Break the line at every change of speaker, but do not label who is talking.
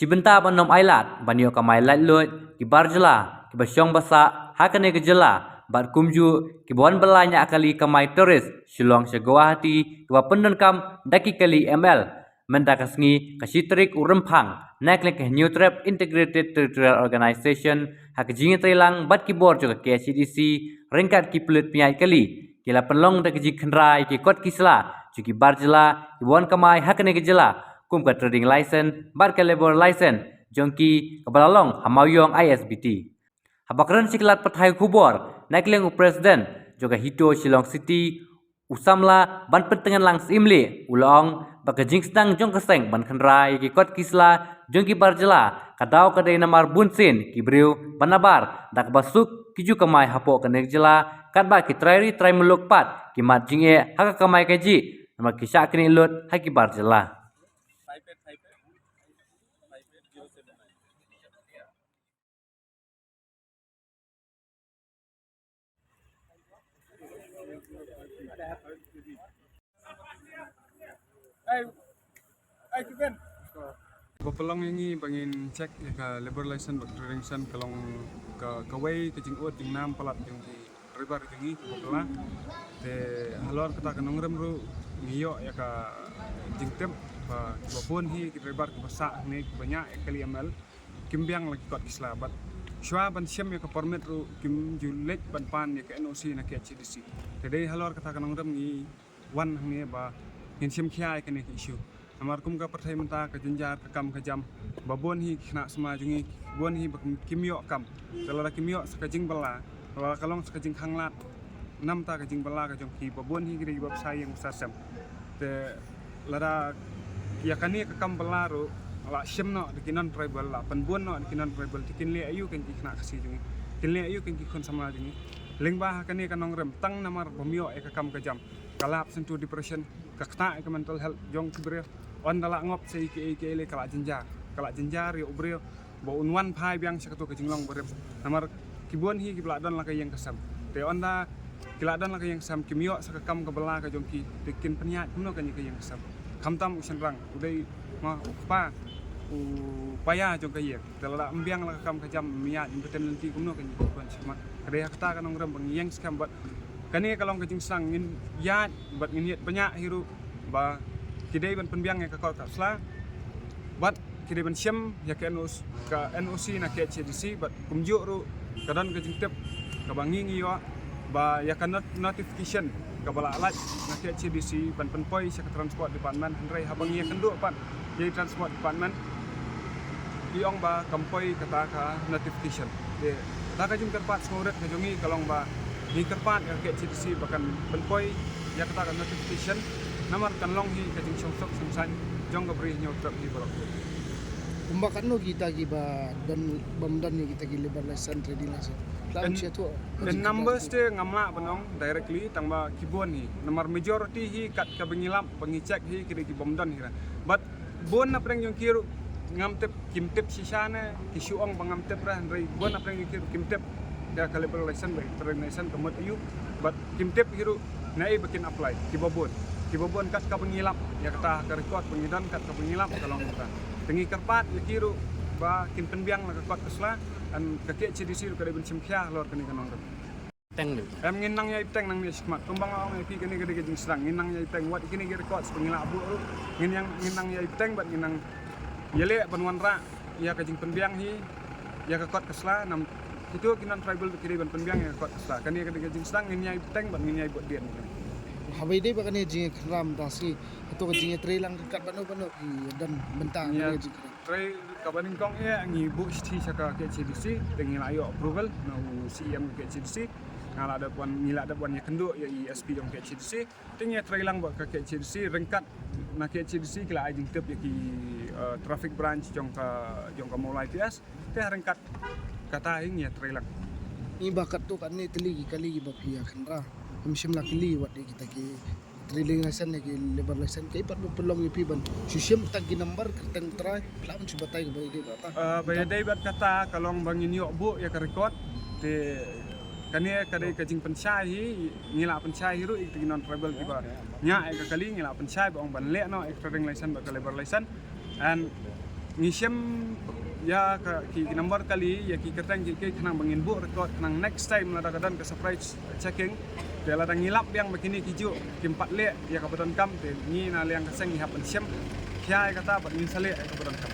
Sibenta banom ailat banyo kamai lat lut ki barjela ki basyong basa hakane gejela bat kumju ki bon belanya akali kamai turis shillong Guwahati ki pendon kam daki kali ml menta kasngi kasitrik urempang naklek new trap integrated territorial organization hak jingi trilang bat ki bor juga KCDC ringkat ki pelut piai kali kila pelong dak ji khenrai ki kot kisla juki barjela ki bon kamai hakane gejela kum ka trading license bar ka labor license jongki kabalalong hamawyong ISBT habakran siklat pathai khubor nakleng president juga hito Shillong City usamla ban pentengan lang simle ulong baka jingstang jong keseng ban khenrai ki kot kisla jongki barjela kadau kadai namar bunsin ki briu banabar dak basuk kiju kamai hapo kanek jela katba ki trai meluk pat ki mat jinge haka kamai kaji namar kisah kini lut haki barjela
Bapalong ini bangin cek ya ka labor license bak trading san kalong ka kawai ke jing ut jing nam palat jing di ribar jingi bapala te halor kata kanong rem ru ngiyo ya ka jing tem ba bapun hi ki ribar ke basa ne banyak kali amal kimbiang lagi kot islabat shwa ban syam ya ka permit ru kim julet ban pan ya ka NOC na ke HDC te halor kata kanong rem ni wan ne ba hin syam khiai ka ne ki issue Amar kum ka perthai menta ka jenjar ka kam ka jam babon hi khna sma jingi bon hi kimyo kam telara kimyo sa kajing bala wala kalong sa kajing khanglat nam ta kajing bala ka jong ki babon hi gri bab sayang sasam te lara yakani ka kam bala ro ala shimno dikinan tribal la panbon no dikinan tribal dikin le ayu kan ki khna kasi jingi kin le ayu kan ki khon sama jingi lengba kani kanong rem tang namar bomyo e ka kam ka jam kalap sentu depression ka khna ka mental health jong kibre on dala ngop sei ke le kala jenjar ya ubreo bo unwan phai biang sakatu ke jinglong borem namar kibon hi ki bladon la ka yang kasam te onda kiladon la ka yang sam kimyo sakakam ka bala ka jongki tekin peniat kuno kan ka yang kasam kamtam usenrang udai ma pa upaya jong ka yang dala ambiang la ka kam ka jam miat impeten lenti kuno kan kon sama kade hakta kanong ram bang yang skam bat kani kalong ka jingsang ngin yat bat ngin banyak hiru ba kidai ban penbiang ya ka kot kasla bat kidai ban syam ya ka NOC na ke HDC bat kumjuk ru kadan ka jingtep ka bangi ngiyo ba ya ka notification ka bala alat na ke HDC ban penpoi sa transport department handrai habang ya kenduk pan jadi transport department iong ba kampoi kata ka notification de ta ka jing terpat smoret ka jongi kalong ba ni terpat ya ke HDC bahkan penpoi ya kata ka notification namar kanlong hi kajing songsok sungsan jong ka bri nyaw trap hi barok
kumbakan no kita giba dan bamdan ni kita gi lebar license trading license plan sia tu
dan numbers te ngamla banong directly tangba kibon hi namar majority hi kat ka bengilap pengicek hi kiri ki bamdan hi but bon na preng jong kiru ngamtep kimtep sisana kisuong pangamtep ra ndai bon na preng jong kiru kimtep da ka lebar license ba trading license kamot ayu but kimtep hiru nai bikin apply kibobon kibobon kat ka pengilap ya kata ka record pengidan kat ka pengilap kalong kita tengi kerpat likiru ba kin penbiang la ka kot kesla an ka ke CDC ka ben simkhia lor kani kanong
teng lu
em nginang ya teng nang ni smat tumbang ang pi kani gede jing serang nginang ya teng wat kini record pengilap bu nginang ya teng bat nginang yele banwan ra ya ka jing penbiang hi ya ka kot kesla nam itu kinan tribal kiri ben penbiang ya kot kesla kani gede jing serang nginyai teng bat nginyai bot dian
habai dei bakane jing kram dasi atau jing trailang kat banu dan bentang
ya
jing
trai kabaning kong ya ngi bu sti saka ke CDC dengan ayo approval no CM ke CDC ngala ada puan ngila ada puan ya kenduk ya ESP jong ke CDC tingnya trailang bak ke CDC rengkat na ke CDC kila ajing tep ya ki traffic branch jong ka mulai PS teh rengkat kata ing ya trailang
ni bakat tu kan ni teligi kali bapia khandra kumsim lakili wat kita ki drilling license ki lebar license kai pat pelong pi ban sisim tagi number teng try plan subatai ke bagi bata
bayadai bat kata kalong bangin yo bu ya ka record te kania kadai kajing pensai hi ngila pensai hiru ik non tribal tiba nya ka kali ngila pensai bang ban le no trading license ba ka lebar license and ngisem ya ki number kali ya ki keteng ki kenang bangin bu record kenang next time lada kadan ke surprise checking de lada ngilap yang begini kiju ki 4 le ya kabudan kam te ni na liang kaseng ni hapen sem kya kata bat min sale kabudan kam